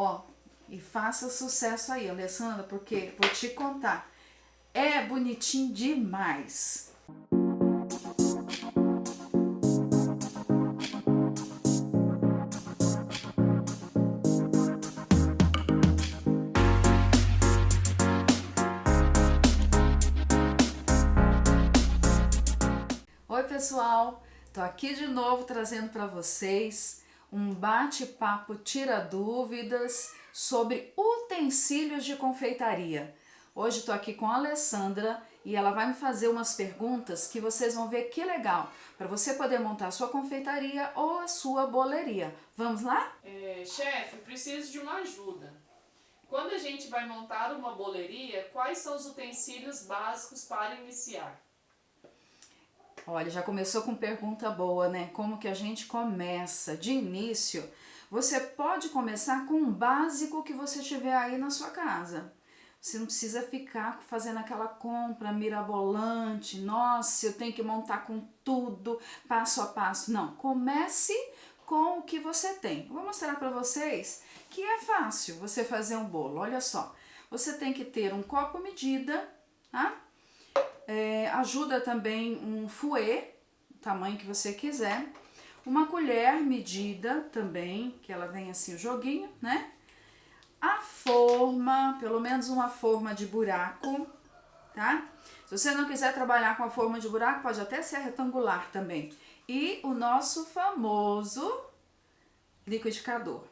Ó, e faça sucesso aí, Alessandra, porque vou te contar, é bonitinho demais. Oi pessoal, tô aqui de novo trazendo para vocês um bate-papo tira dúvidas sobre utensílios de confeitaria. Hoje tô aqui com a Alessandra e ela vai me fazer umas perguntas que vocês vão ver que legal, para você poder montar a sua confeitaria ou a sua boleria. Vamos lá? Chefe, preciso de uma ajuda. Quando a gente vai montar uma boleria, quais são os utensílios básicos para iniciar? Olha, já começou com pergunta boa, né? Como que a gente começa? De início, você pode começar com um básico que você tiver aí na sua casa. Você não precisa ficar fazendo aquela compra mirabolante. Nossa, eu tenho que montar com tudo, passo a passo. Não, comece com o que você tem. Eu vou mostrar para vocês que é fácil você fazer um bolo. Olha só, você tem que ter um copo medida, tá? Ajuda também um fouet, tamanho que você quiser, uma colher medida também, que ela vem assim o joguinho, né? A forma, pelo menos uma forma de buraco, tá? Se você não quiser trabalhar com a forma de buraco, pode até ser retangular também. E o nosso famoso liquidificador.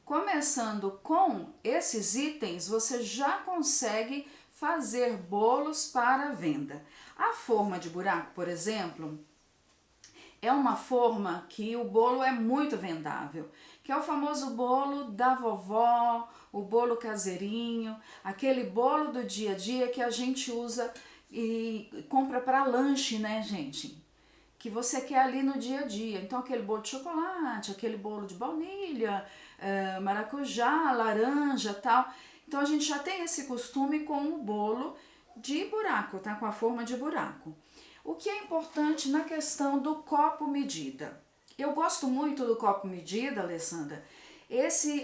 Começando com esses itens, você já consegue fazer bolos para venda. A forma de buraco, por exemplo, é uma forma que o bolo é muito vendável, que é o famoso bolo da vovó, o bolo caseirinho, aquele bolo do dia a dia que a gente usa e compra para lanche, né, gente? Que você quer ali no dia a dia. Então, aquele bolo de chocolate, aquele bolo de baunilha, maracujá, laranja, tal. Então, a gente já tem esse costume com o bolo de buraco, tá? Com a forma de buraco. O que é importante na questão do copo medida? Eu gosto muito do copo medida, Alessandra, esse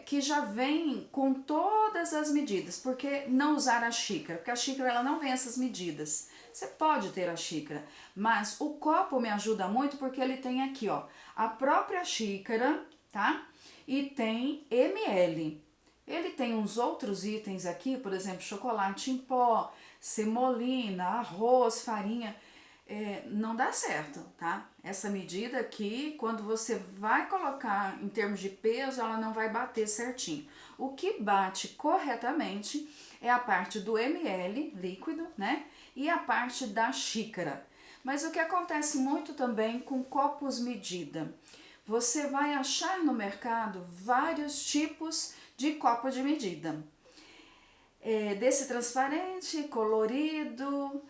que já vem com todas as medidas. Por que não usar a xícara? Porque a xícara ela não vem essas medidas. Você pode ter a xícara, mas o copo me ajuda muito porque ele tem aqui, ó, a própria xícara, tá? E tem ml. Ele tem uns outros itens aqui, por exemplo, chocolate em pó, semolina, arroz, farinha. Não dá certo, tá? Essa medida aqui, quando você vai colocar em termos de peso, ela não vai bater certinho. O que bate corretamente é a parte do ml líquido, né? E a parte da xícara. Mas o que acontece muito também com copos medida? Você vai achar no mercado vários tipos de copo de medida. Desse transparente, colorido,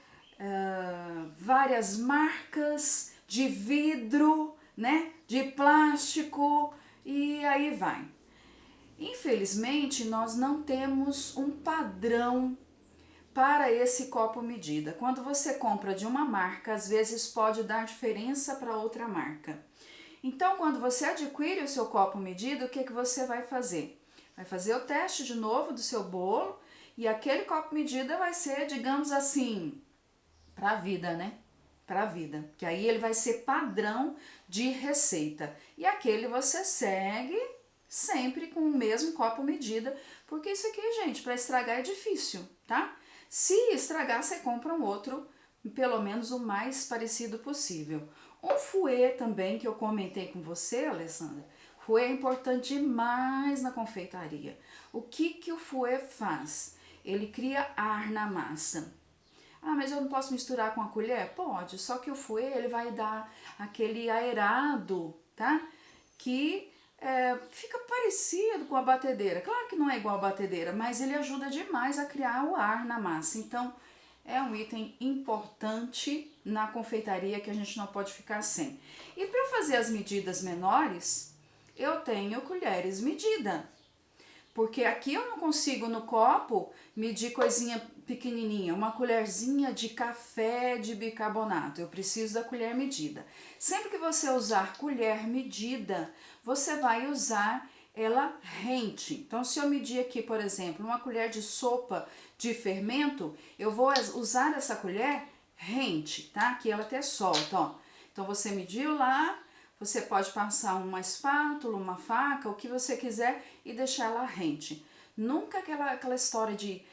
várias marcas de vidro, né, de plástico e aí vai. Infelizmente, nós não temos um padrão para esse copo medida. Quando você compra de uma marca, às vezes pode dar diferença para outra marca. Então, quando você adquire o seu copo medida, o que você vai fazer? Vai fazer o teste de novo do seu bolo e aquele copo medida vai ser, digamos assim, para a vida, né? Para a vida. Que aí ele vai ser padrão de receita. E aquele você segue sempre com o mesmo copo medida, porque isso aqui, gente, para estragar é difícil, tá? Se estragar, você compra um outro, pelo menos o mais parecido possível. Um fouet também, que eu comentei com você, Alessandra, fouet é importante demais na confeitaria. O que o fouet faz? Ele cria ar na massa. Ah, mas eu não posso misturar com a colher? Pode, só que o fouet ele vai dar aquele aerado, tá? Que fica parecido com a batedeira. Claro que não é igual a batedeira, mas ele ajuda demais a criar o ar na massa. Então, é um item importante na confeitaria que a gente não pode ficar sem. E para fazer as medidas menores, eu tenho colheres medida. Porque aqui eu não consigo no copo medir coisinha pequenininha, uma colherzinha de café de bicarbonato. Eu preciso da colher medida. Sempre que você usar colher medida, você vai usar ela rente. Então, se eu medir aqui, por exemplo, uma colher de sopa de fermento, eu vou usar essa colher rente, tá? Que ela até solta, ó. Então, você mediu lá, você pode passar uma espátula, uma faca, o que você quiser e deixar ela rente. Nunca aquela história de,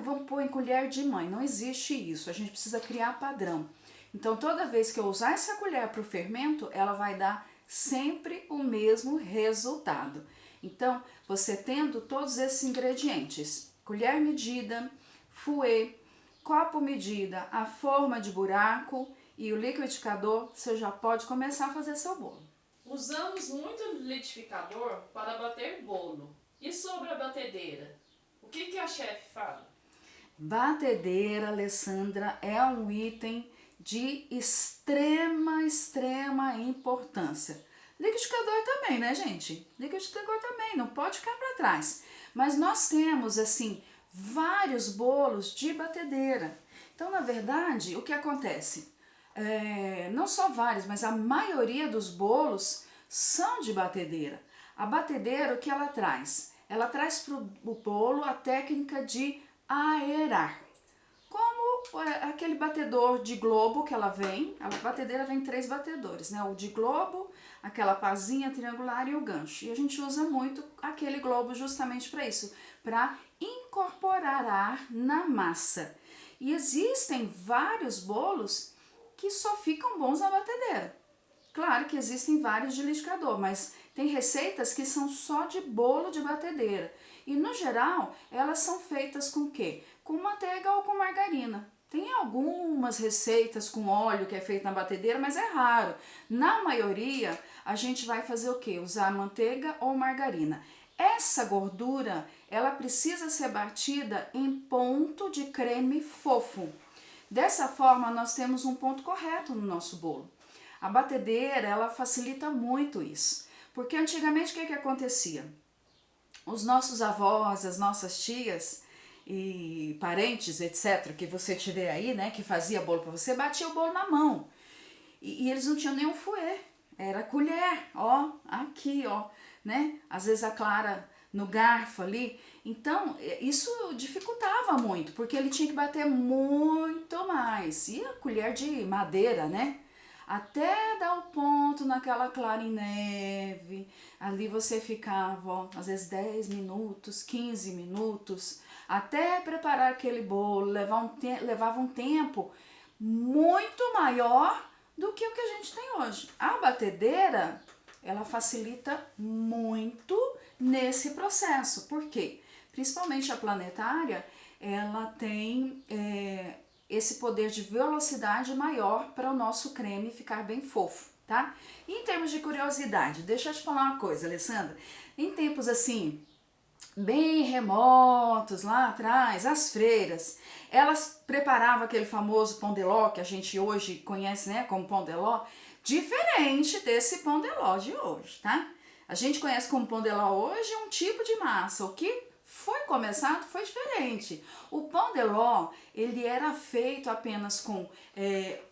vamos pôr em colher de mãe. Não existe isso, a gente precisa criar padrão. Então, toda vez que eu usar essa colher para o fermento, ela vai dar sempre o mesmo resultado. Então, você tendo todos esses ingredientes, colher medida, fouet, copo medida, a forma de buraco e o liquidificador, você já pode começar a fazer seu bolo. Usamos muito liquidificador para bater bolo. E sobre a batedeira? O que a chefe fala? Batedeira, Alessandra, é um item de extrema importância. Liquidificador também, né, gente? Liquidificador também, não pode ficar para trás. Mas nós temos, assim, vários bolos de batedeira. Então, na verdade, o que acontece? Não só vários, mas a maioria dos bolos são de batedeira. A batedeira, o que ela traz? Ela traz para o bolo a técnica de aerar. Como aquele batedor de globo que ela vem, a batedeira vem 3 batedores, né? O de globo, aquela pazinha triangular e o gancho. E a gente usa muito aquele globo justamente para isso, para incorporar ar na massa. E existem vários bolos que só ficam bons na batedeira. Claro que existem vários de liquidificador, mas tem receitas que são só de bolo de batedeira. E no geral, elas são feitas com o quê? Com manteiga ou com margarina. Tem algumas receitas com óleo que é feito na batedeira, mas é raro. Na maioria, a gente vai fazer o quê? Usar manteiga ou margarina. Essa gordura, ela precisa ser batida em ponto de creme fofo. Dessa forma, nós temos um ponto correto no nosso bolo. A batedeira, ela facilita muito isso. Porque antigamente, o que acontecia? Os nossos avós, as nossas tias e parentes, etc., que você tiver aí, né, que fazia bolo para você, batia o bolo na mão. E eles não tinham nenhum fouet, era colher, ó, aqui, ó, né? Às vezes a clara no garfo ali. Então, isso dificultava muito, porque ele tinha que bater muito mais. E a colher de madeira, né? Até dar o ponto naquela clara em neve. Ali você ficava, ó, às vezes 10 minutos, 15 minutos, até preparar aquele bolo. Levava um tempo muito maior do que o que a gente tem hoje. A batedeira, ela facilita muito nesse processo. Por quê? Principalmente a planetária, ela tem esse poder de velocidade maior para o nosso creme ficar bem fofo, tá? E em termos de curiosidade, deixa eu te falar uma coisa, Alessandra. Em tempos assim, bem remotos lá atrás, as freiras, elas preparavam aquele famoso pão de ló que a gente hoje conhece, né, como pão de ló, diferente desse pão de ló de hoje, tá? A gente conhece como pão de ló hoje um tipo de massa, o que foi começado foi diferente. O pão de ló, ele era feito apenas com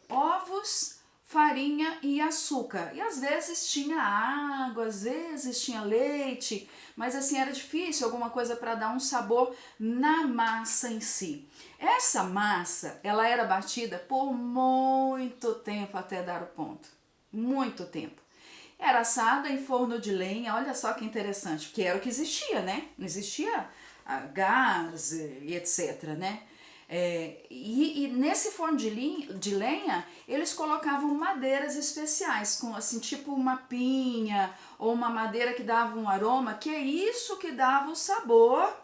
ovos, farinha e açúcar. E às vezes tinha água, às vezes tinha leite, mas assim era difícil alguma coisa para dar um sabor na massa em si. Essa massa, ela era batida por muito tempo até dar o ponto. Muito tempo. Era assada em forno de lenha, olha só que interessante, porque era o que existia, né? Não existia gás e etc, né? E nesse forno de lenha, eles colocavam madeiras especiais, com assim, tipo uma pinha ou uma madeira que dava um aroma, que é isso que dava o sabor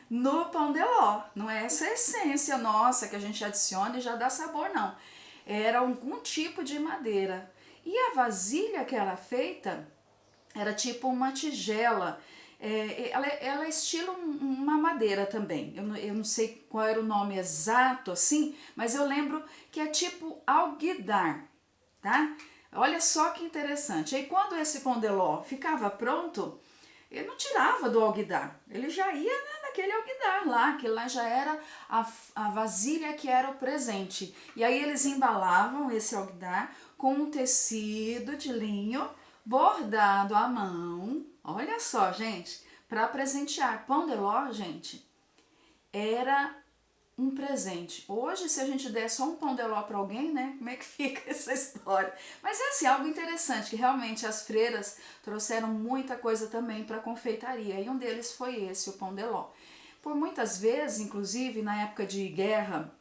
no pão de ló. Não é essa essência nossa que a gente adiciona e já dá sabor, não. Era algum tipo de madeira. E a vasilha que era feita era tipo uma tigela, ela é estilo uma madeira também. Eu não sei qual era o nome exato assim, mas eu lembro que é tipo alguidar, tá? Olha só que interessante. Aí quando esse pão de ló ficava pronto, ele não tirava do alguidar, ele já ia, né, naquele alguidar lá, que lá já era a vasilha que era o presente. E aí eles embalavam esse alguidar com um tecido de linho bordado à mão. Olha só, gente, para presentear. Pão de ló, gente, era um presente. Hoje, se a gente der só um pão de ló para alguém, né? Como é que fica essa história? Mas é assim, algo interessante, que realmente as freiras trouxeram muita coisa também para a confeitaria. E um deles foi esse, o pão de ló. Por muitas vezes, inclusive na época de guerra,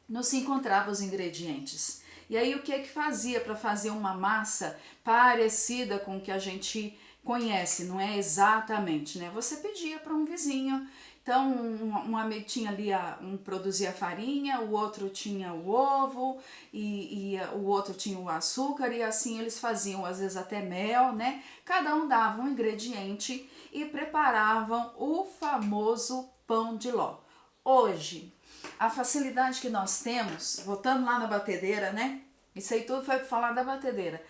não se encontrava os ingredientes. E aí o que é que fazia para fazer uma massa parecida com o que a gente conhece? Não é exatamente, né? Você pedia para um vizinho. Então, um amigo tinha ali, um produzia farinha, o outro tinha o ovo e o outro tinha o açúcar e assim eles faziam, às vezes até mel, né? Cada um dava um ingrediente e preparavam o famoso pão de ló. Hoje, a facilidade que nós temos, voltando lá na batedeira, né? Isso aí tudo foi para falar da batedeira.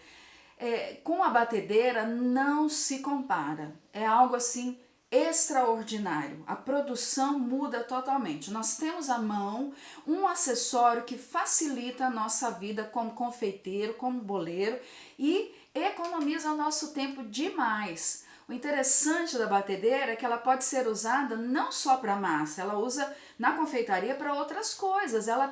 Com a batedeira não se compara. É algo assim extraordinário. A produção muda totalmente. Nós temos à mão um acessório que facilita a nossa vida como confeiteiro, como boleiro e economiza o nosso tempo demais. O interessante da batedeira é que ela pode ser usada não só para massa, ela usa na confeitaria para outras coisas. Ela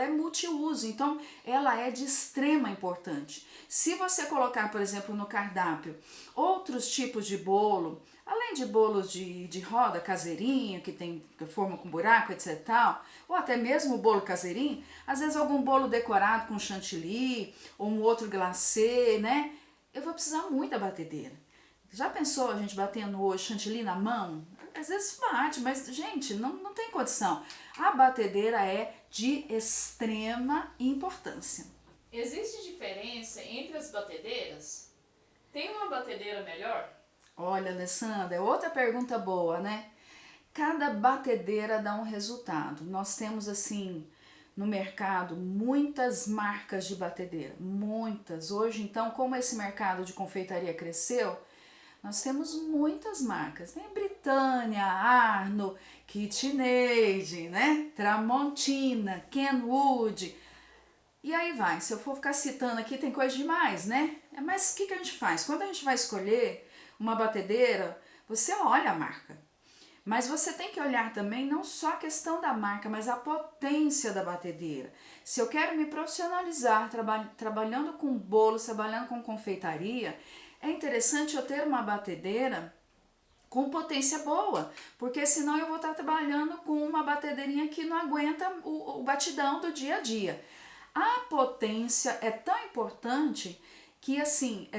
é multiuso, então ela é de extrema importância. Se você colocar, por exemplo, no cardápio outros tipos de bolo, além de bolos de roda caseirinho, que tem forma com buraco, etc e tal, ou até mesmo o bolo caseirinho, às vezes algum bolo decorado com chantilly, ou um outro glacê, né? Eu vou precisar muito da batedeira. Já pensou a gente batendo hoje chantilly na mão? Às vezes bate, mas, gente, não tem condição. A batedeira é de extrema importância. Existe diferença entre as batedeiras? Tem uma batedeira melhor? Olha, Alessandra, é outra pergunta boa, né? Cada batedeira dá um resultado. Nós temos, assim, no mercado, muitas marcas de batedeira. Muitas. Hoje, então, como esse mercado de confeitaria cresceu, nós temos muitas marcas, tem Britânia, Arno, KitchenAid, né? Tramontina, Kenwood. E aí vai, se eu for ficar citando aqui, tem coisa demais, né? Mas o que a gente faz? Quando a gente vai escolher uma batedeira, você olha a marca. Mas você tem que olhar também não só a questão da marca, mas a potência da batedeira. Se eu quero me profissionalizar trabalhando com bolos, trabalhando com confeitaria, é interessante eu ter uma batedeira com potência boa, porque senão eu vou estar trabalhando com uma batedeirinha que não aguenta o batidão do dia a dia. A potência é tão importante que, assim,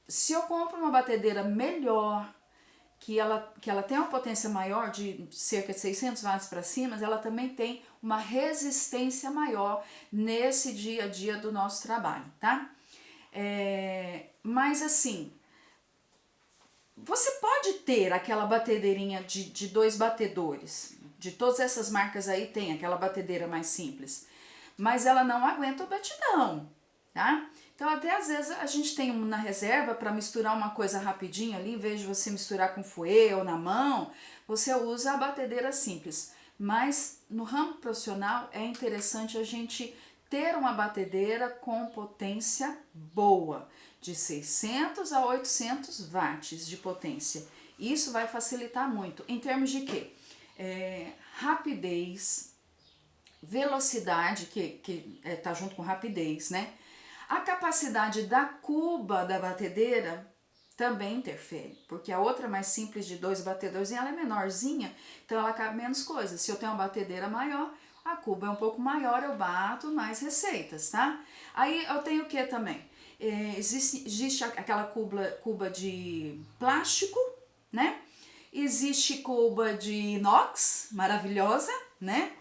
se eu compro uma batedeira melhor, que ela tem uma potência maior, de cerca de 600 watts para cima, ela também tem uma resistência maior nesse dia a dia do nosso trabalho, tá? Mas assim, você pode ter aquela batedeirinha de 2 batedores, de todas essas marcas aí tem aquela batedeira mais simples, mas ela não aguenta o batidão, tá? Então até às vezes a gente tem na reserva para misturar uma coisa rapidinho ali, em vez de você misturar com fouet ou na mão, você usa a batedeira simples. Mas no ramo profissional é interessante a gente ter uma batedeira com potência boa, de 600 a 800 watts de potência. Isso vai facilitar muito. Em termos de quê? Rapidez, velocidade, que tá junto com rapidez, né? A capacidade da cuba da batedeira também interfere, porque a outra mais simples de 2 batedores, ela é menorzinha, então ela cabe menos coisas. Se eu tenho uma batedeira maior, a cuba é um pouco maior, eu bato mais receitas, tá? Aí eu tenho o que também? Existe aquela cuba de plástico, né? Existe cuba de inox, maravilhosa, né?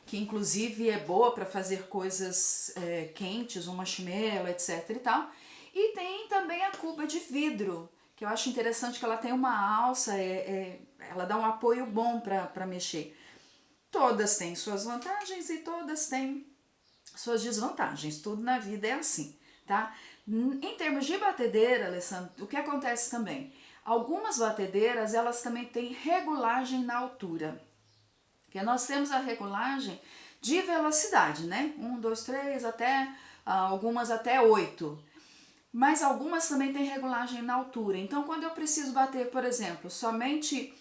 Que inclusive é boa para fazer coisas quentes, um marshmallow, etc e tal. E tem também a cuba de vidro, que eu acho interessante que ela tem uma alça, ela dá um apoio bom para mexer. Todas têm suas vantagens e todas têm suas desvantagens, tudo na vida é assim, tá? Em termos de batedeira, Alessandro, o que acontece também? Algumas batedeiras, elas também têm regulagem na altura. Porque nós temos a regulagem de velocidade, né? 1, 2, 3, até algumas até 8. Mas algumas também têm regulagem na altura. Então, quando eu preciso bater, por exemplo, somente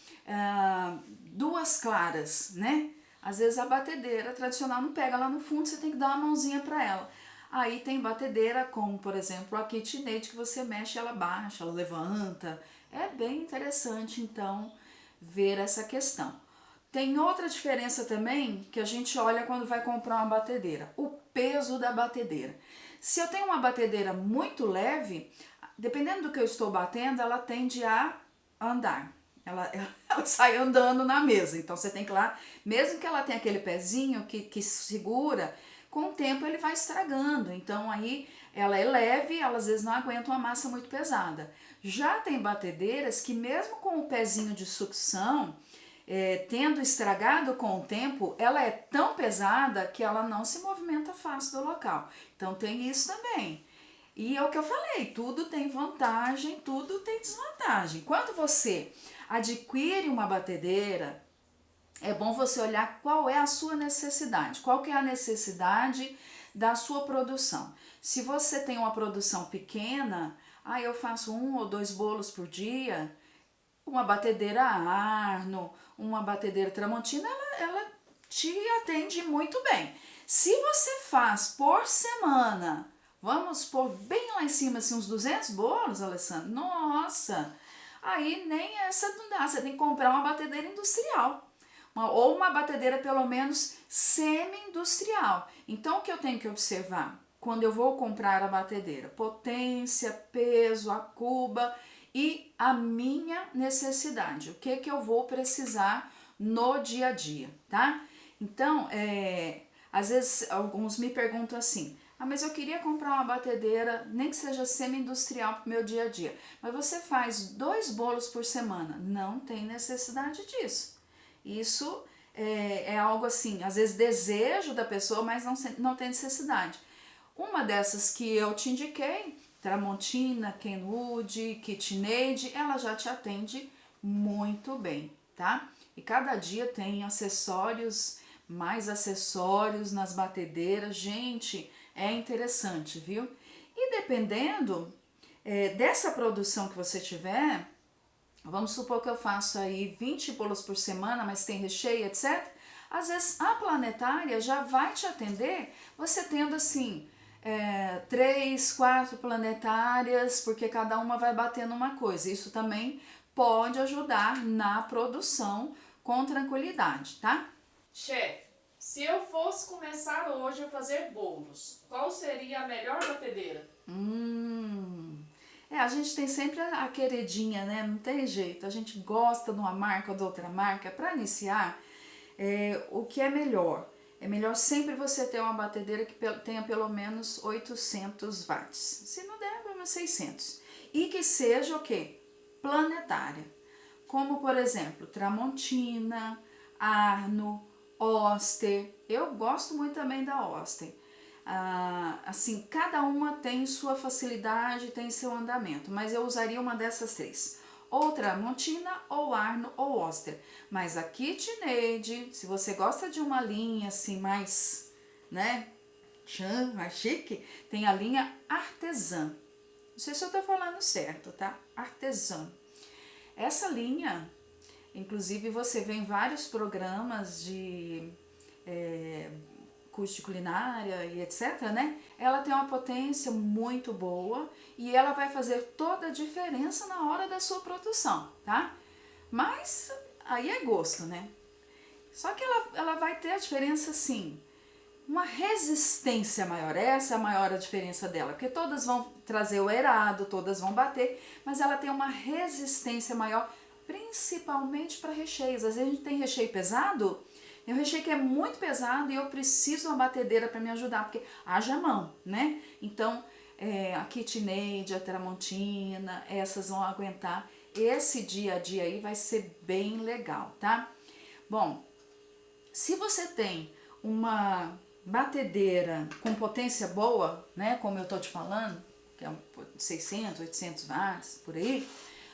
2 claras, né? Às vezes a batedeira tradicional não pega lá no fundo, você tem que dar uma mãozinha para ela. Aí tem batedeira como, por exemplo, a KitchenAid, que você mexe, ela baixa, ela levanta. É bem interessante, então, ver essa questão. Tem outra diferença também que a gente olha quando vai comprar uma batedeira, o peso da batedeira. Se eu tenho uma batedeira muito leve, dependendo do que eu estou batendo, ela tende a andar. Ela sai andando na mesa. Então você tem que ir lá, mesmo que ela tenha aquele pezinho que segura, com o tempo ele vai estragando. Então aí ela é leve, ela às vezes não aguenta uma massa muito pesada. Já tem batedeiras que mesmo com o pezinho de sucção, tendo estragado com o tempo, ela é tão pesada que ela não se movimenta fácil do local. Então tem isso também. E é o que eu falei, tudo tem vantagem, tudo tem desvantagem. Quando você adquire uma batedeira, é bom você olhar qual é a sua necessidade, qual que é a necessidade da sua produção. Se você tem uma produção pequena, eu faço 1 ou 2 bolos por dia, uma batedeira Arno, uma batedeira Tramontina, ela te atende muito bem. Se você faz por semana, vamos pôr bem lá em cima, assim, uns 200 bolos, Alessandra, nossa, aí nem essa não dá, você tem que comprar uma batedeira industrial. Ou uma batedeira pelo menos semi-industrial. Então o que eu tenho que observar quando eu vou comprar a batedeira? Potência, peso, a cuba e a minha necessidade. O que eu vou precisar no dia a dia, tá? Então, às vezes alguns me perguntam assim, mas eu queria comprar uma batedeira, nem que seja semi-industrial para o meu dia a dia. Mas você faz 2 bolos por semana. Não tem necessidade disso. Isso é algo assim, às vezes desejo da pessoa, mas não tem necessidade. Uma dessas que eu te indiquei, Tramontina, Kenwood, KitchenAid, ela já te atende muito bem, tá? E cada dia tem acessórios, mais acessórios nas batedeiras, gente, é interessante, viu? E dependendo dessa produção que você tiver, vamos supor que eu faço aí 20 bolos por semana, mas tem recheio, etc. Às vezes a Planetária já vai te atender, você tendo assim, 3, 4 planetárias, porque cada uma vai batendo uma coisa. Isso também pode ajudar na produção com tranquilidade, tá? Chefe, se eu fosse começar hoje a fazer bolos, qual seria a melhor batedeira? A gente tem sempre a queridinha, né? Não tem jeito. A gente gosta de uma marca ou de outra marca. Para iniciar, o que é melhor? É melhor sempre você ter uma batedeira que tenha pelo menos 800 watts. Se não der, vamos 600. E que seja o quê? Planetária. Como, por exemplo, Tramontina, Arno, Oster. Eu gosto muito também da Oster. Assim, cada uma tem sua facilidade, tem seu andamento, mas eu usaria uma dessas 3. Ou Tramontina, ou Arno, ou Oster. Mas a KitchenAid, se você gosta de uma linha assim mais, né, mais chique, tem a linha Artesã. Não sei se eu tô falando certo, tá? Artesã. Essa linha, inclusive você vê em vários programas de curso de culinária e etc, né? Ela tem uma potência muito boa e ela vai fazer toda a diferença na hora da sua produção, tá? Mas aí é gosto, né? Só que ela vai ter a diferença sim, uma resistência maior, essa é a maior a diferença dela, porque todas vão trazer o aerado, todas vão bater, mas ela tem uma resistência maior, principalmente para recheios. Às vezes a gente tem recheio pesado, eu recheio que é muito pesado e eu preciso de uma batedeira para me ajudar, porque haja mão, né? Então, a KitchenAid, a Tramontina, essas vão aguentar. Esse dia a dia aí vai ser bem legal, tá? Bom, se você tem uma batedeira com potência boa, né? Como eu tô te falando, que é 600, 800 watts, por aí,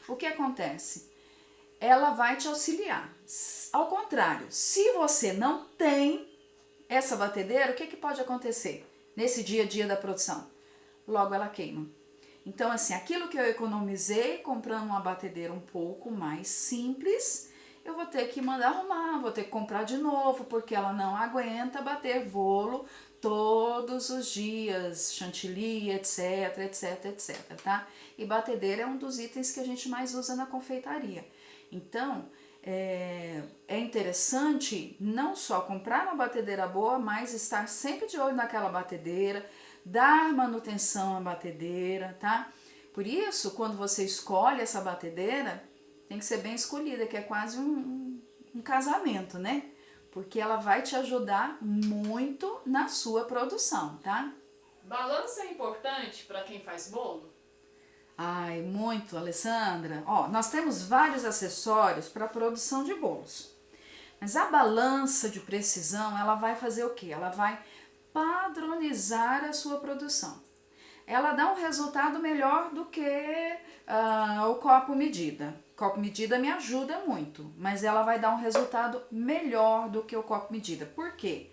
o que acontece? Ela vai te auxiliar. Ao contrário, se você não tem essa batedeira, o que pode acontecer nesse dia a dia da produção? Logo ela queima. Então, assim, aquilo que eu economizei comprando uma batedeira um pouco mais simples, eu vou ter que mandar arrumar, vou ter que comprar de novo, porque ela não aguenta bater bolo todos os dias, chantilly, etc, etc, etc, tá? E batedeira é um dos itens que a gente mais usa na confeitaria. Então, é interessante não só comprar uma batedeira boa, mas estar sempre de olho naquela batedeira, dar manutenção à batedeira, tá? Por isso, quando você escolhe essa batedeira, tem que ser bem escolhida, que é quase um casamento, né? Porque ela vai te ajudar muito na sua produção, tá? Balança é importante para quem faz bolo? Ai, muito, Alessandra. Ó, nós temos vários acessórios para a produção de bolos. Mas a balança de precisão, ela vai fazer o quê? Ela vai padronizar a sua produção. Ela dá um resultado melhor do que o copo medida. Copo medida me ajuda muito, mas ela vai dar um resultado melhor do que o copo medida. Por quê?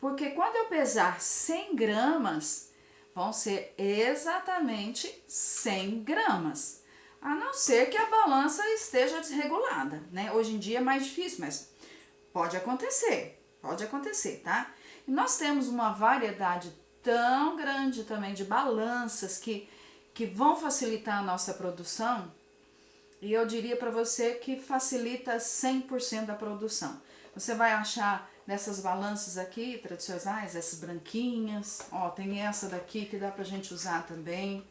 Porque quando eu pesar 100 gramas, vão ser exatamente 100 gramas. A não ser que a balança esteja desregulada, né? Hoje em dia é mais difícil, mas pode acontecer, tá? E nós temos uma variedade tão grande também de balanças que vão facilitar a nossa produção, e eu diria para você que facilita 100% da produção. Você vai achar dessas balanças aqui, tradicionais, essas branquinhas, ó, tem essa daqui que dá pra gente usar também.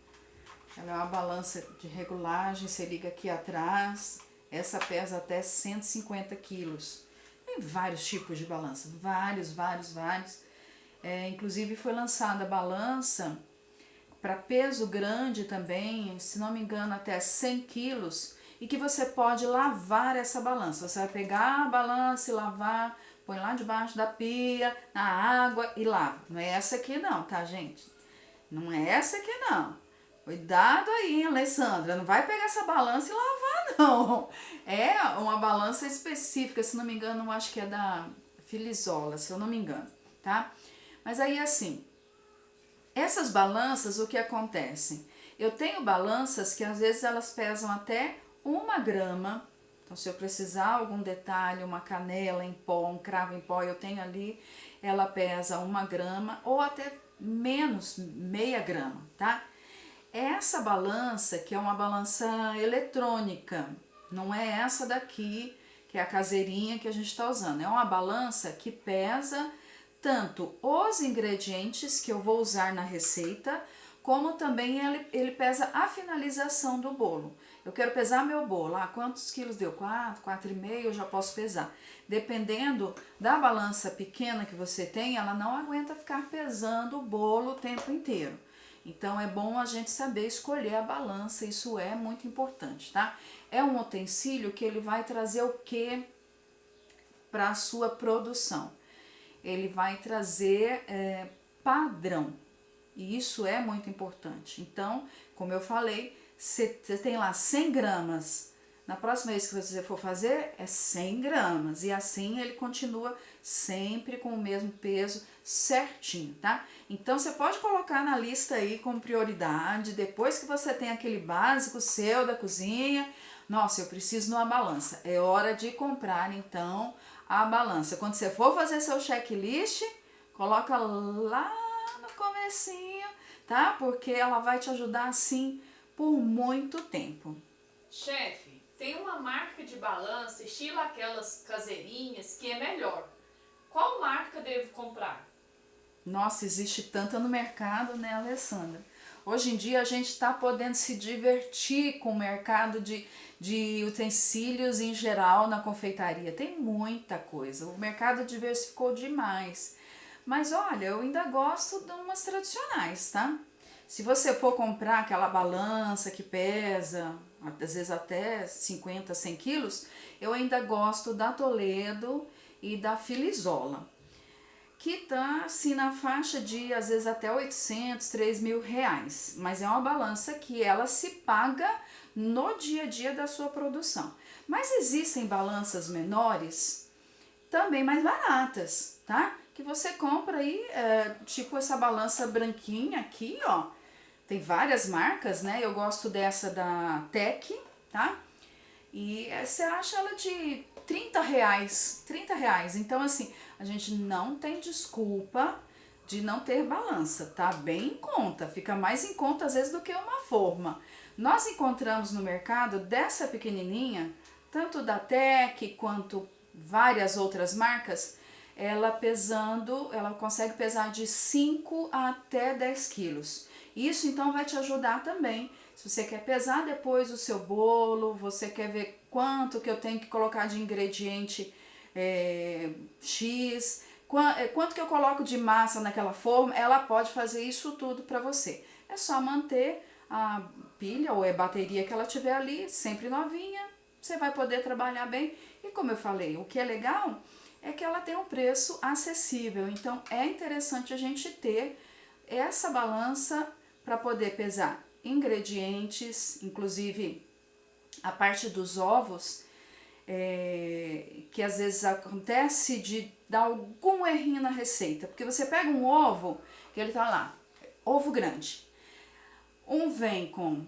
Ela é uma balança de regulagem, você liga aqui atrás, essa pesa até 150 quilos. Tem vários tipos de balança, vários. Inclusive foi lançada a balança para peso grande também, se não me engano até 100 quilos, e que você pode lavar essa balança. Você vai pegar a balança e lavar, põe lá debaixo da pia, na água e lava. Não é essa aqui não, tá, gente? Não é essa aqui não. Cuidado aí, Alessandra, não vai pegar essa balança e lavar não. É uma balança específica, se não me engano, eu acho que é da Filizola, se eu não me engano, tá? Mas aí assim, essas balanças, o que acontece? Eu tenho balanças que às vezes elas pesam até 1 grama. Então, se eu precisar algum detalhe, uma canela em pó, um cravo em pó, eu tenho ali, ela pesa 1 grama ou até menos, meia grama, tá? Essa balança, que é uma balança eletrônica, não é essa daqui, que é a caseirinha que a gente está usando. É uma balança que pesa tanto os ingredientes que eu vou usar na receita, como também ele pesa a finalização do bolo. Eu quero pesar meu bolo, quantos quilos deu? 4,5, eu já posso pesar. Dependendo da balança pequena que você tem, ela não aguenta ficar pesando o bolo o tempo inteiro. Então é bom a gente saber escolher a balança, isso é muito importante, tá? É um utensílio que ele vai trazer o que para a sua produção? Ele vai trazer padrão, e isso é muito importante. Então, como eu falei, você tem lá 100 gramas, na próxima vez que você for fazer é 100 gramas, e assim ele continua sempre com o mesmo peso certinho, tá? Então você pode colocar na lista aí como prioridade, depois que você tem aquele básico seu da cozinha, nossa, eu preciso de uma balança, é hora de comprar então a balança. Quando você for fazer seu checklist, coloca lá no comecinho, tá? Porque ela vai te ajudar assim por muito tempo. Chefe, tem uma marca de balança, estilo aquelas caseirinhas, que é melhor. Qual marca devo comprar? Nossa, existe tanta no mercado, né, Alessandra? Hoje em dia a gente está podendo se divertir com o mercado de utensílios em geral na confeitaria. Tem muita coisa, o mercado diversificou demais. Mas olha, eu ainda gosto de umas tradicionais, tá? Se você for comprar aquela balança que pesa, às vezes até 50, 100 quilos, eu ainda gosto da Toledo e da Filizola, que tá assim na faixa de às vezes até 800, 3.000 reais. Mas é uma balança que ela se paga no dia a dia da sua produção. Mas existem balanças menores também mais baratas, tá? Que você compra aí, tipo essa balança branquinha aqui, ó. Tem várias marcas, né? Eu gosto dessa da Tec, tá? E você acha ela de R$ 30, R$ 30. Então, assim, a gente não tem desculpa de não ter balança, tá bem em conta, fica mais em conta às vezes do que uma forma. Nós encontramos no mercado dessa pequenininha, tanto da Tec quanto várias outras marcas, ela consegue pesar de 5 até 10 quilos. Isso então vai te ajudar também. Se você quer pesar depois o seu bolo, você quer ver quanto que eu tenho que colocar de ingrediente X, quanto que eu coloco de massa naquela forma, ela pode fazer isso tudo para você. É só manter a pilha ou a bateria que ela tiver ali, sempre novinha, você vai poder trabalhar bem. E como eu falei, o que é legal é que ela tem um preço acessível. Então é interessante a gente ter essa balança para poder pesar ingredientes, inclusive a parte dos ovos, que às vezes acontece de dar algum errinho na receita, porque você pega um ovo, que ele tá lá, ovo grande, um vem com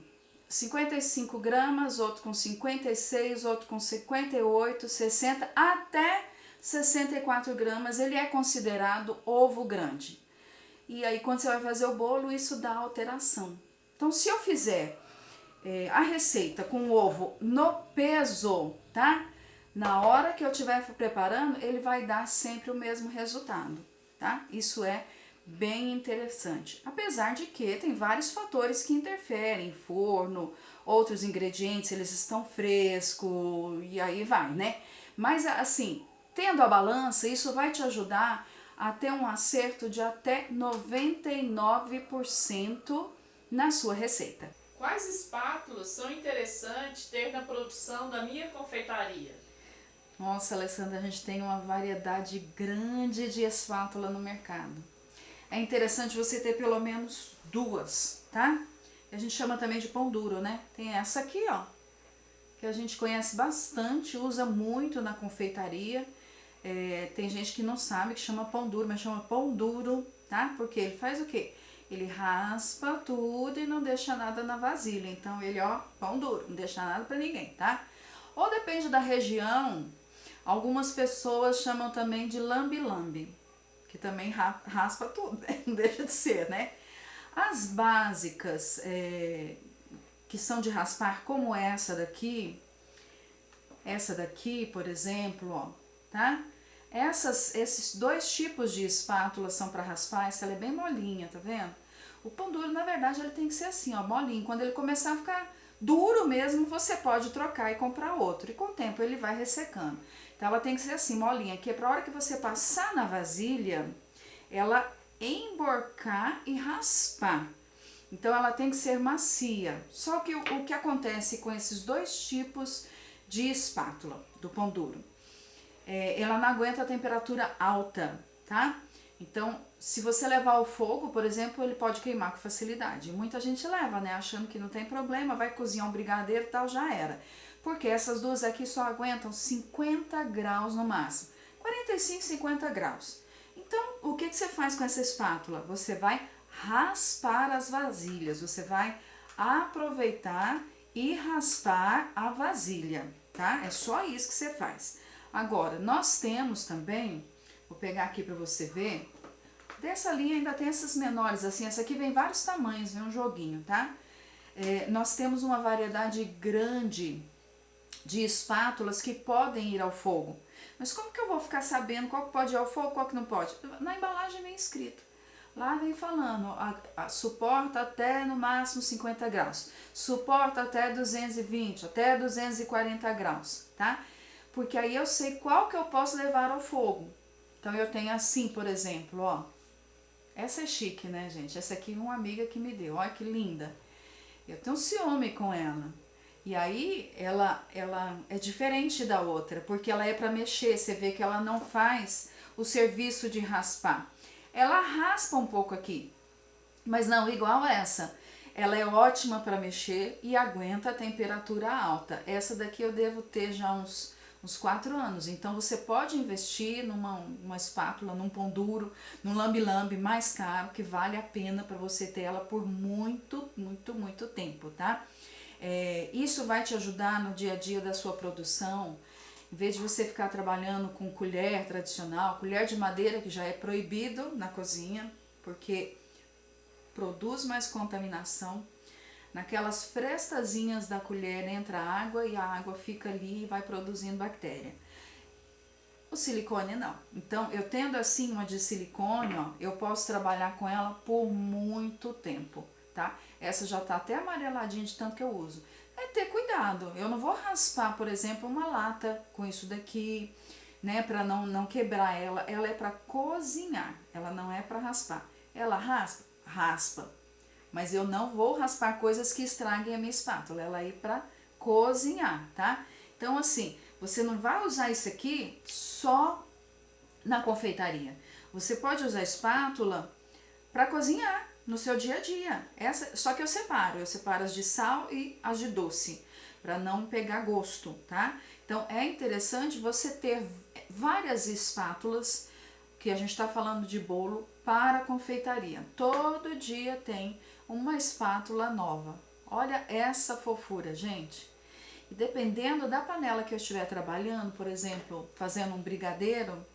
55 gramas, outro com 56, outro com 58, 60, até 64 gramas, ele é considerado ovo grande. E aí quando você vai fazer o bolo, isso dá alteração. Então se eu fizer a receita com o ovo no peso, tá? Na hora que eu estiver preparando, ele vai dar sempre o mesmo resultado, tá? Isso é bem interessante. Apesar de que tem vários fatores que interferem, forno, outros ingredientes, eles estão frescos e aí vai, né? Mas assim, tendo a balança, isso vai te ajudar a ter um acerto de até 99% na sua receita. Quais espátulas são interessantes ter na produção da minha confeitaria? Nossa, Alessandra, a gente tem uma variedade grande de espátula no mercado. É interessante você ter pelo menos 2, tá? A gente chama também de pão duro, né? Tem essa aqui, ó, que a gente conhece bastante, usa muito na confeitaria. Tem gente que não sabe que chama pão duro, mas chama pão duro, tá? Porque ele faz o quê? Ele raspa tudo e não deixa nada na vasilha. Então ele, ó, pão duro, não deixa nada pra ninguém, tá? Ou depende da região, algumas pessoas chamam também de lambe-lambe, que também raspa tudo, né? Não deixa de ser, né? As básicas que são de raspar, como essa daqui, por exemplo, ó, tá? Esses 2 tipos de espátula são para raspar, essa ela é bem molinha, tá vendo? O pão duro, na verdade, ele tem que ser assim, ó, molinho. Quando ele começar a ficar duro mesmo, você pode trocar e comprar outro. E com o tempo ele vai ressecando. Então ela tem que ser assim, molinha, que é pra hora que você passar na vasilha, ela emborcar e raspar. Então ela tem que ser macia. Só que o que acontece com esses 2 tipos de espátula do pão duro? Ela não aguenta a temperatura alta, tá? Então, se você levar ao fogo, por exemplo, ele pode queimar com facilidade. Muita gente leva, né? Achando que não tem problema, vai cozinhar um brigadeiro e tal, já era. Porque essas 2 aqui só aguentam 50 graus no máximo. 45, 50 graus. Então, o que você faz com essa espátula? Você vai raspar as vasilhas. Você vai aproveitar e raspar a vasilha, tá? É só isso que você faz. Agora, nós temos também, vou pegar aqui para você ver, dessa linha ainda tem essas menores, assim, essa aqui vem vários tamanhos, vem um joguinho, tá? Nós temos uma variedade grande de espátulas que podem ir ao fogo. Mas como que eu vou ficar sabendo qual que pode ir ao fogo, qual que não pode? Na embalagem vem escrito. Lá vem falando, suporta até no máximo 50 graus, suporta até 220, até 240 graus, tá? Porque aí eu sei qual que eu posso levar ao fogo. Então eu tenho assim, por exemplo, ó. Essa é chique, né, gente? Essa aqui é uma amiga que me deu, olha que linda. Eu tenho ciúme com ela. E aí ela é diferente da outra, porque ela é para mexer, você vê que ela não faz o serviço de raspar. Ela raspa um pouco aqui, mas não igual essa. Ela é ótima para mexer e aguenta a temperatura alta. Essa daqui eu devo ter já uns uns 4 anos. Então você pode investir numa espátula, num pão duro, num lambe-lambe mais caro, que vale a pena para você ter ela por muito, muito, muito tempo, tá? Isso vai te ajudar no dia a dia da sua produção. Em vez de você ficar trabalhando com colher tradicional, colher de madeira, que já é proibido na cozinha, porque produz mais contaminação. Naquelas frestazinhas da colher entra água e a água fica ali e vai produzindo bactéria. O silicone não. Então, eu tendo assim uma de silicone, ó, eu posso trabalhar com ela por muito tempo, tá? Essa já tá até amareladinha de tanto que eu uso. É ter cuidado. Eu não vou raspar, por exemplo, uma lata com isso daqui, né? Pra não quebrar ela. Ela é pra cozinhar, ela não é pra raspar. Ela raspa? Raspa. Mas eu não vou raspar coisas que estraguem a minha espátula. Ela é pra cozinhar, tá? Então, assim, você não vai usar isso aqui só na confeitaria. Você pode usar a espátula para cozinhar no seu dia a dia. Só que eu separo as de sal e as de doce, para não pegar gosto, tá? Então é interessante você ter várias espátulas, que a gente está falando de bolo, para confeitaria. Todo dia tem uma espátula nova. Olha essa fofura, gente. E dependendo da panela que eu estiver trabalhando, por exemplo, fazendo um brigadeiro,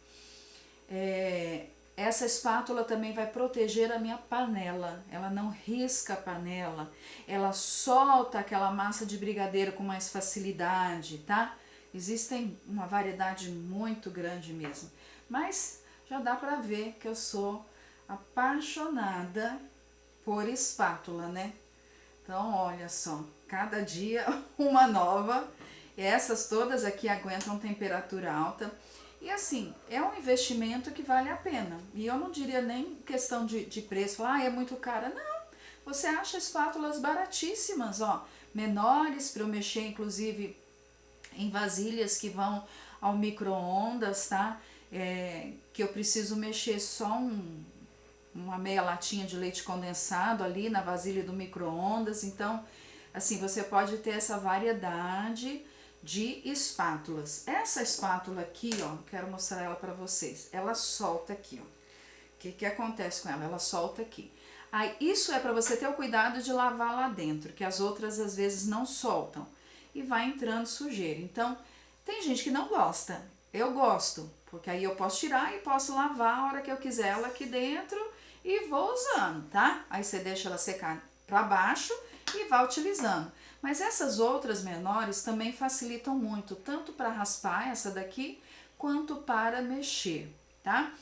essa espátula também vai proteger a minha panela. Ela não risca a panela, ela solta aquela massa de brigadeiro com mais facilidade, tá? Existem uma variedade muito grande mesmo. Mas já dá pra ver que eu sou apaixonada por espátula, né? Então, olha só, cada dia uma nova. Essas todas aqui aguentam temperatura alta. E assim, é um investimento que vale a pena. E eu não diria nem questão de preço, é muito cara. Não, você acha espátulas baratíssimas, ó. Menores, para eu mexer inclusive em vasilhas que vão ao micro-ondas, tá? Que eu preciso mexer só uma meia latinha de leite condensado ali na vasilha do micro-ondas. Então, assim, você pode ter essa variedade de espátulas. Essa espátula aqui, ó, quero mostrar ela pra vocês. Ela solta aqui, ó. O que acontece com ela? Ela solta aqui. Aí, isso é pra você ter o cuidado de lavar lá dentro, que as outras às vezes não soltam. E vai entrando sujeira. Então, tem gente que não gosta. Eu gosto, porque aí eu posso tirar e posso lavar a hora que eu quiser ela aqui dentro e vou usando, tá? Aí você deixa ela secar pra baixo e vai utilizando. Mas essas outras menores também facilitam muito, tanto para raspar essa daqui, quanto para mexer, tá?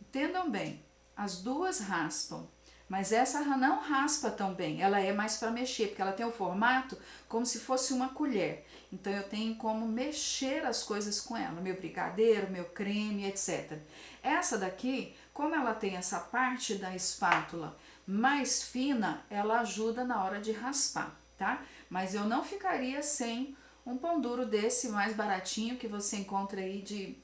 Entendam bem, as duas raspam, mas essa não raspa tão bem, ela é mais para mexer, porque ela tem o formato como se fosse uma colher. Então eu tenho como mexer as coisas com ela, meu brigadeiro, meu creme, etc. Essa daqui, como ela tem essa parte da espátula mais fina, ela ajuda na hora de raspar, tá? Mas eu não ficaria sem um pão duro desse mais baratinho que você encontra aí de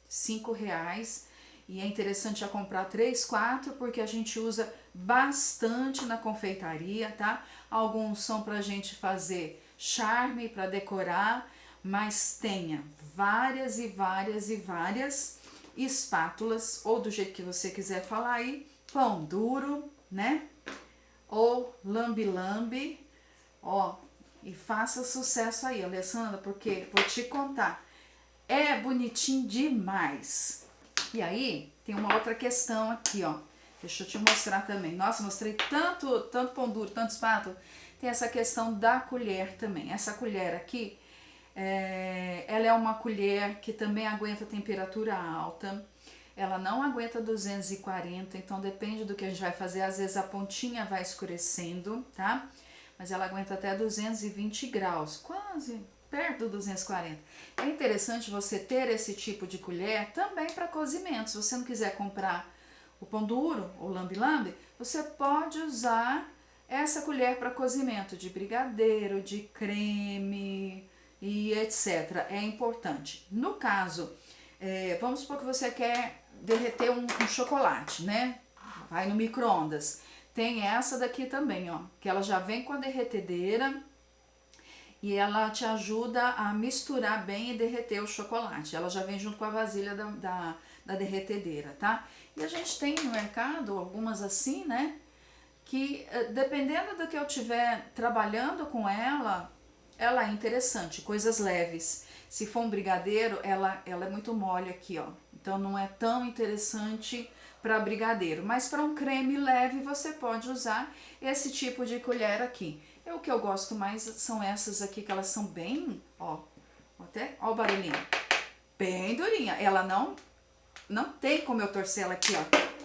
R$5. E é interessante já comprar 3, 4, porque a gente usa bastante na confeitaria, tá? Alguns são pra gente fazer charme, pra decorar, mas tenha várias e várias e várias espátulas, ou do jeito que você quiser falar aí, pão duro, né? Ou lambe-lambe, ó. E faça sucesso aí, Alessandra, porque vou te contar, é bonitinho demais. E aí, tem uma outra questão aqui, ó. Deixa eu te mostrar também. Nossa, mostrei tanto pão duro, tanto espátula. Tem essa questão da colher também. Essa colher aqui, ela é uma colher que também aguenta temperatura alta. Ela não aguenta 240, então depende do que a gente vai fazer. Às vezes a pontinha vai escurecendo, tá? Mas ela aguenta até 220 graus, quase perto do 240. É interessante você ter esse tipo de colher também para cozimento. Se você não quiser comprar o pão duro ou lambe-lambe, você pode usar essa colher para cozimento de brigadeiro, de creme e etc. É importante. No caso, vamos supor que você quer derreter um chocolate, né? Vai no micro-ondas. Tem essa daqui também, ó, que ela já vem com a derretedeira e ela te ajuda a misturar bem e derreter o chocolate. Ela já vem junto com a vasilha da derretedeira, tá? E a gente tem no mercado algumas assim, né? Que dependendo do que eu tiver trabalhando com ela é interessante, coisas leves. Se for um brigadeiro, ela é muito mole aqui, ó. Então não é tão interessante para brigadeiro, mas para um creme leve você pode usar esse tipo de colher aqui. O que eu gosto mais são essas aqui, que elas são bem, ó o barulhinho, bem durinha. Ela não tem como eu torcer ela aqui,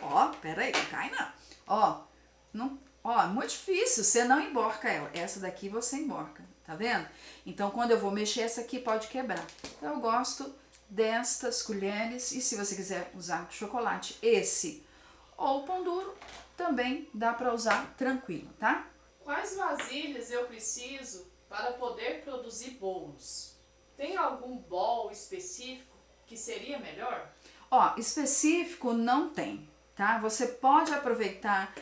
ó. Pera aí, não cai não. É muito difícil, você não emborca ela. Essa daqui você emborca, tá vendo? Então quando eu vou mexer, essa aqui pode quebrar. Eu gosto destas colheres, e se você quiser usar chocolate esse ou pão duro, também dá para usar tranquilo, tá? Quais vasilhas eu preciso para poder produzir bolos? Tem algum bol específico que seria melhor? Específico não tem, tá? Você pode aproveitar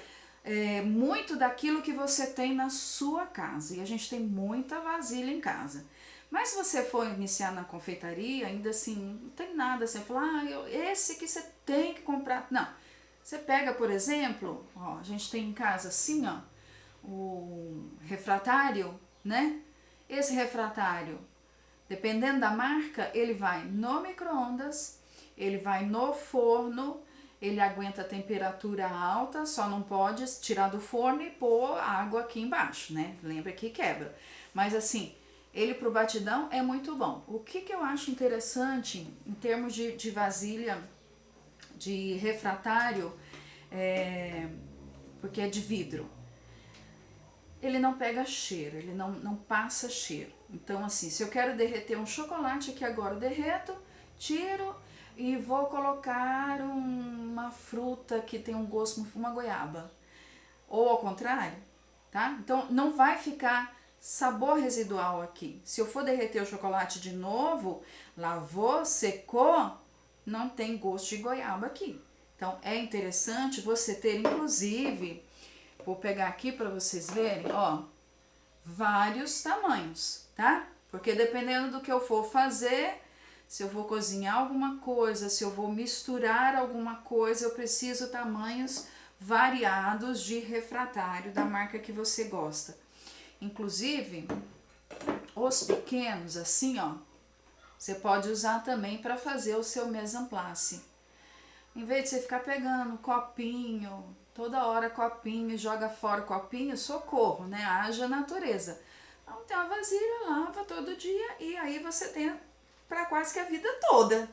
muito daquilo que você tem na sua casa. E a gente tem muita vasilha em casa. Mas se você for iniciar na confeitaria, ainda assim, não tem nada assim, falar, esse que você tem que comprar. Não. Você pega, por exemplo, a gente tem em casa assim, ó, o refratário, né? Esse refratário, dependendo da marca, ele vai no micro-ondas, ele vai no forno, ele aguenta temperatura alta, só não pode tirar do forno e pôr água aqui embaixo, né? Lembra que quebra. Mas assim, ele pro batidão é muito bom. O que eu acho interessante em termos de vasilha, de refratário, porque é de vidro, ele não pega cheiro, ele não passa cheiro. Então assim, se eu quero derreter um chocolate aqui agora, eu derreto, tiro e vou colocar uma fruta que tem um gosto, uma goiaba. Ou ao contrário, tá? Então não vai ficar sabor residual aqui. Se eu for derreter o chocolate de novo, lavou, secou, não tem gosto de goiaba aqui. Então é interessante você ter, inclusive, vou pegar aqui para vocês verem, vários tamanhos, tá? Porque dependendo do que eu for fazer, se eu vou cozinhar alguma coisa, se eu vou misturar alguma coisa, eu preciso tamanhos variados de refratário da marca que você gosta. Inclusive, os pequenos, assim, você pode usar também para fazer o seu mise en place. Em vez de você ficar pegando copinho, toda hora copinho, joga fora copinho, socorro, né? Haja natureza. Então tem uma vasilha, lava todo dia e aí você tem para quase que a vida toda.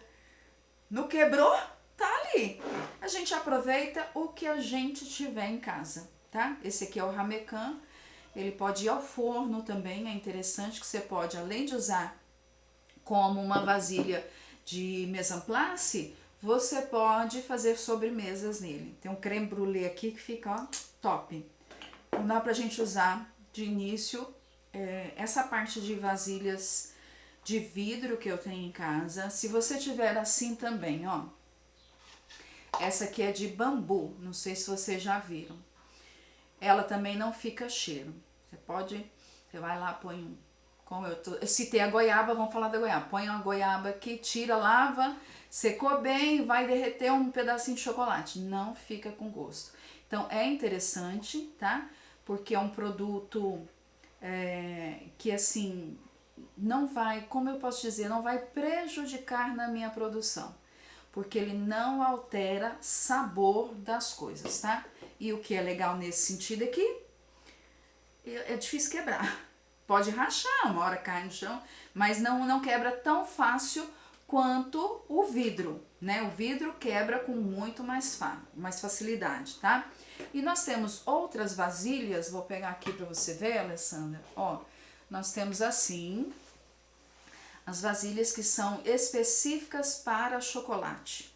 Não quebrou? Tá ali. A gente aproveita o que a gente tiver em casa, tá? Esse aqui é o ramecan. Ele pode ir ao forno também, é interessante que você pode, além de usar como uma vasilha de mise en place, você pode fazer sobremesas nele. Tem um creme brulee aqui que fica top. Então dá pra gente usar de início essa parte de vasilhas de vidro que eu tenho em casa. Se você tiver assim também, essa aqui é de bambu, não sei se vocês já viram. Ela também não fica cheiro. Você vai lá, põe eu citei a goiaba, vamos falar da goiaba. Põe uma goiaba aqui, tira, lava, secou bem, vai derreter um pedacinho de chocolate. Não fica com gosto. Então é interessante, tá? Porque é um produto que assim, não vai, como eu posso dizer, não vai prejudicar na minha produção. Porque ele não altera sabor das coisas, tá? E o que é legal nesse sentido é que é difícil quebrar. Pode rachar, uma hora cai no chão, mas não quebra tão fácil quanto o vidro, né? O vidro quebra com muito mais facilidade, tá? E nós temos outras vasilhas, vou pegar aqui para você ver, Alessandra. Nós temos assim, as vasilhas que são específicas para chocolate.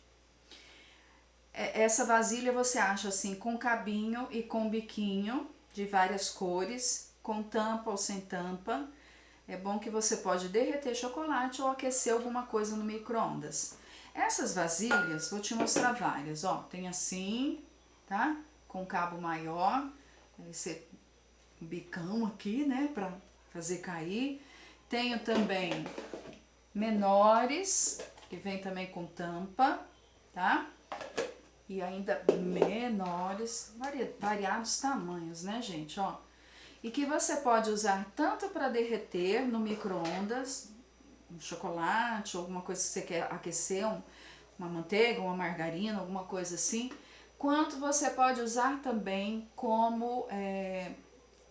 Essa vasilha você acha assim, com cabinho e com biquinho de várias cores, com tampa ou sem tampa. É bom que você pode derreter chocolate ou aquecer alguma coisa no micro-ondas. Essas vasilhas, vou te mostrar várias, tem assim, tá? Com cabo maior, esse bicão aqui, né, pra fazer cair. Tenho também menores, que vem também com tampa, tá? E ainda menores, variados tamanhos, né, gente, ó. E que você pode usar tanto para derreter no micro-ondas, um chocolate, alguma coisa que você quer aquecer, uma manteiga, uma margarina, alguma coisa assim, quanto você pode usar também como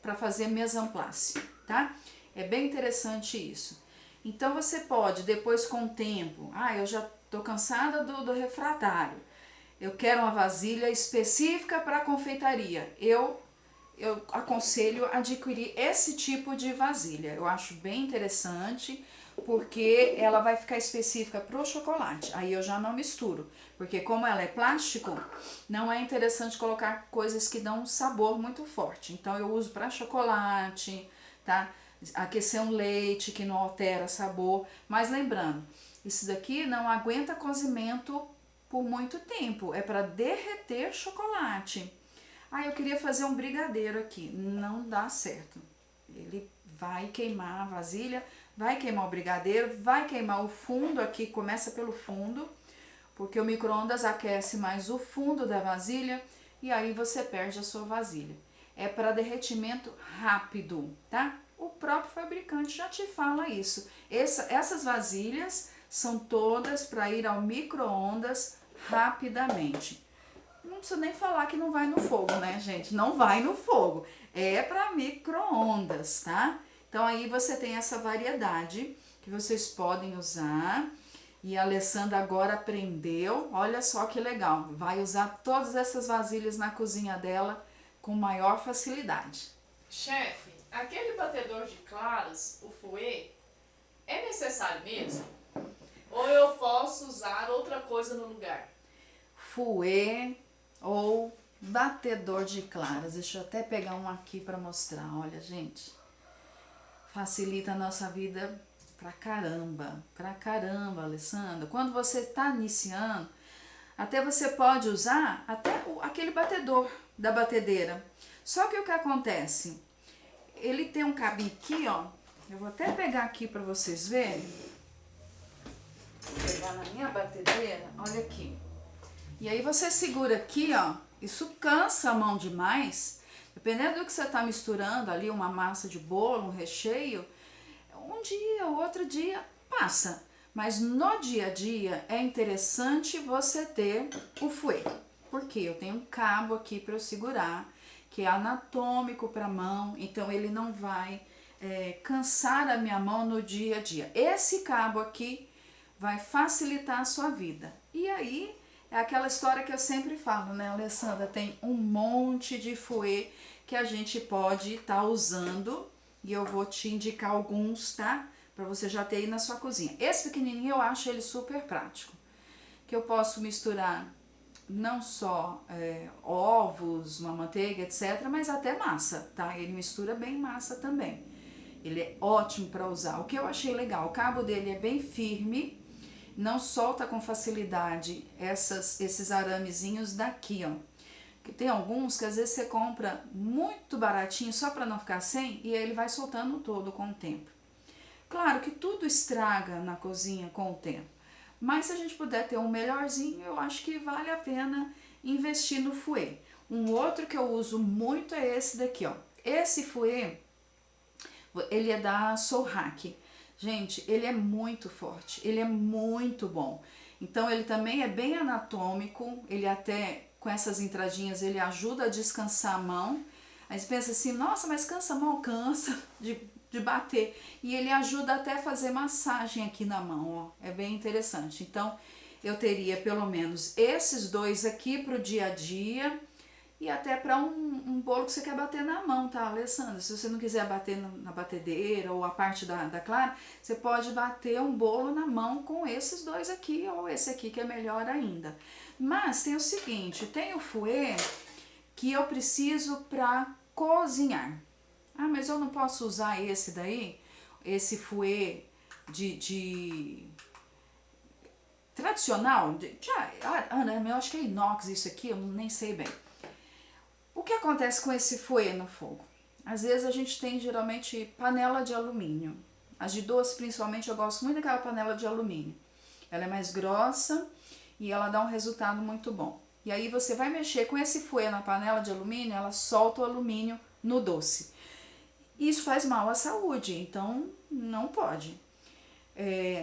para fazer mise en place, tá? É bem interessante isso. Então você pode, depois com o tempo, eu já tô cansada do refratário, eu quero uma vasilha específica para confeitaria. Eu aconselho adquirir esse tipo de vasilha. Eu acho bem interessante, porque ela vai ficar específica para o chocolate. Aí eu já não misturo, porque como ela é plástico, não é interessante colocar coisas que dão um sabor muito forte. Então eu uso para chocolate, tá? Aquecer um leite que não altera sabor. Mas lembrando, isso daqui não aguenta cozimento por muito tempo. É para derreter chocolate. Eu queria fazer um brigadeiro aqui. Não dá certo. Ele vai queimar a vasilha, vai queimar o brigadeiro, vai queimar o fundo aqui, começa pelo fundo, porque o micro-ondas aquece mais o fundo da vasilha e aí você perde a sua vasilha. É para derretimento rápido, tá? O próprio fabricante já te fala isso. Essas vasilhas são todas para ir ao micro-ondas rapidamente. Não precisa nem falar que não vai no fogo, né, gente? Não vai no fogo. É para micro-ondas, tá? Então aí você tem essa variedade que vocês podem usar. E a Alessandra agora aprendeu. Olha só que legal. Vai usar todas essas vasilhas na cozinha dela com maior facilidade. Chefe, aquele batedor de claras, o fouet, é necessário mesmo? Ou eu posso usar outra coisa no lugar? Fouet ou batedor de claras. Deixa eu até pegar um aqui para mostrar. Olha, gente, facilita a nossa vida pra caramba, Alessandra. Quando você está iniciando, até você pode usar até aquele batedor da batedeira. Só que o que acontece? Ele tem um cabinho aqui, ó. Eu vou até pegar aqui para vocês verem. Vou pegar na minha batedeira, olha aqui. E aí você segura aqui, ó. Isso cansa a mão demais. Dependendo do que você tá misturando ali, uma massa de bolo, um recheio, um dia, outro dia, passa. Mas no dia a dia é interessante você ter o fouet. Porque eu tenho um cabo aqui para eu segurar, que é anatômico para a mão, então ele não vai cansar a minha mão no dia a dia. Esse cabo aqui vai facilitar a sua vida. E aí é aquela história que eu sempre falo, né, Alessandra? Tem um monte de fouet que a gente pode estar usando e eu vou te indicar alguns, tá? Para você já ter aí na sua cozinha. Esse pequenininho eu acho ele super prático, que eu posso misturar não só ovos, uma manteiga, etc, mas até massa, tá? Ele mistura bem massa também. Ele é ótimo para usar. O que eu achei legal, o cabo dele é bem firme, não solta com facilidade esses aramezinhos daqui, ó. Que tem alguns que às vezes você compra muito baratinho só para não ficar sem e ele vai soltando todo com o tempo. Claro que tudo estraga na cozinha com o tempo, mas se a gente puder ter um melhorzinho, eu acho que vale a pena investir no fouet. Um outro que eu uso muito é esse daqui, ó. Esse fouet, ele é da Soulhack. Gente, ele é muito forte, ele é muito bom. Então ele também é bem anatômico, ele até com essas entradinhas ele ajuda a descansar a mão. Aí você pensa assim, nossa, mas cansa a mão? Cansa de bater. E ele ajuda até a fazer massagem aqui na mão, ó. É bem interessante. Então eu teria pelo menos esses dois aqui pro dia a dia. E até para um bolo que você quer bater na mão, tá, Alessandra? Se você não quiser bater na batedeira ou a parte da clara, você pode bater um bolo na mão com esses dois aqui ou esse aqui que é melhor ainda. Mas tem o seguinte, tem o fouet que eu preciso para cozinhar. Mas eu não posso usar esse daí? Esse fouet tradicional? Eu acho que é inox isso aqui, eu nem sei bem. O que acontece com esse fouet no fogo? Às vezes a gente tem geralmente panela de alumínio. As de doce, principalmente, eu gosto muito daquela panela de alumínio. Ela é mais grossa e ela dá um resultado muito bom. E aí você vai mexer com esse fouet na panela de alumínio, ela solta o alumínio no doce. Isso faz mal à saúde, então não pode.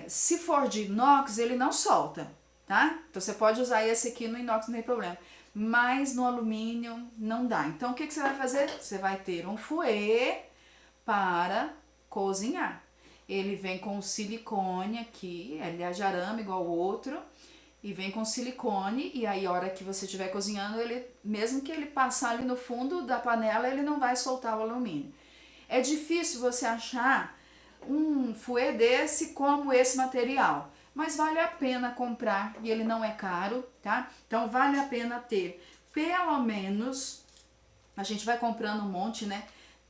Se for de inox, ele não solta, tá? Então você pode usar esse aqui no inox, não tem problema. Mas no alumínio não dá. Então o que você vai fazer? Você vai ter um fouet para cozinhar. Ele vem com silicone aqui, ele é de arame igual o outro, e vem com silicone, e aí a hora que você estiver cozinhando, ele, mesmo que ele passar ali no fundo da panela, ele não vai soltar o alumínio. É difícil você achar um fouet desse como esse material, mas vale a pena comprar e ele não é caro, tá? Então vale a pena ter pelo menos, a gente vai comprando um monte, né?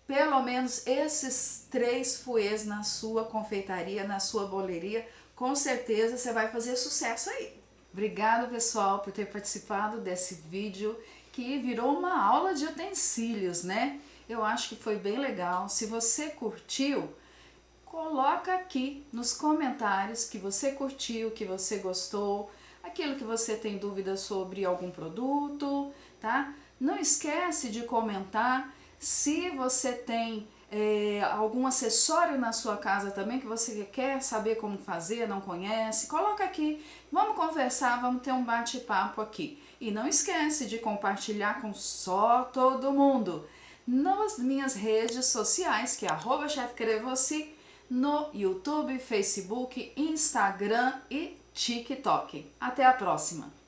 Pelo menos esses 3 fouets na sua confeitaria, na sua boleria, com certeza você vai fazer sucesso aí. Obrigada, pessoal, por ter participado desse vídeo que virou uma aula de utensílios, né? Eu acho que foi bem legal. Se você curtiu, coloca aqui nos comentários que você curtiu, que você gostou, aquilo que você tem dúvida sobre algum produto, tá? Não esquece de comentar se você tem algum acessório na sua casa também que você quer saber como fazer, não conhece, coloca aqui, vamos conversar, vamos ter um bate-papo aqui. E não esquece de compartilhar com só todo mundo nas minhas redes sociais, que é @chefquerervossi, no YouTube, Facebook, Instagram e TikTok. Até a próxima!